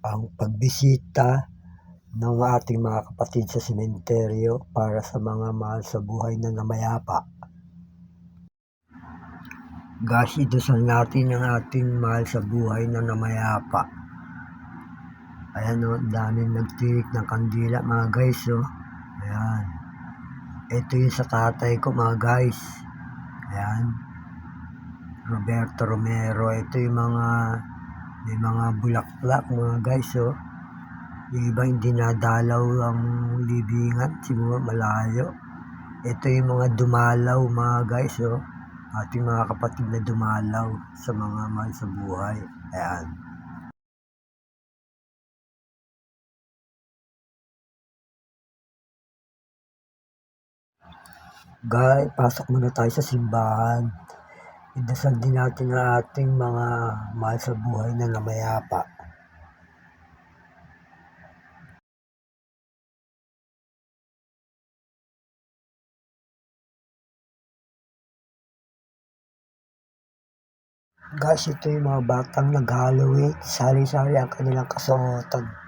ang pagbisita ng ating mga kapatid sa sementeryo para sa mga mahal sa buhay na namayapa. Guys, idasal natin ang ating mahal sa buhay na namayapa. Ayan o, daming nagtirik ng kandila mga guys o. Ayan. Ito yung sa tatay ko mga guys. Ayan. Roberto Romero. Ito yung may mga bulaklak mga guys o. Yung iba hindi nadalaw ang libingan, siguro malayo. Ito yung mga dumalaw mga guys o. Ating mga kapatid na dumalaw sa mga mahal sa buhay. Ayan. Guys, pasok muna tayo sa simbahan. Idasal din natin ang ating mga mahal sa buhay na namayapa. Guys, ito yung mga batang nag-Halloween. Sari-sari ang kanilang kasuotan.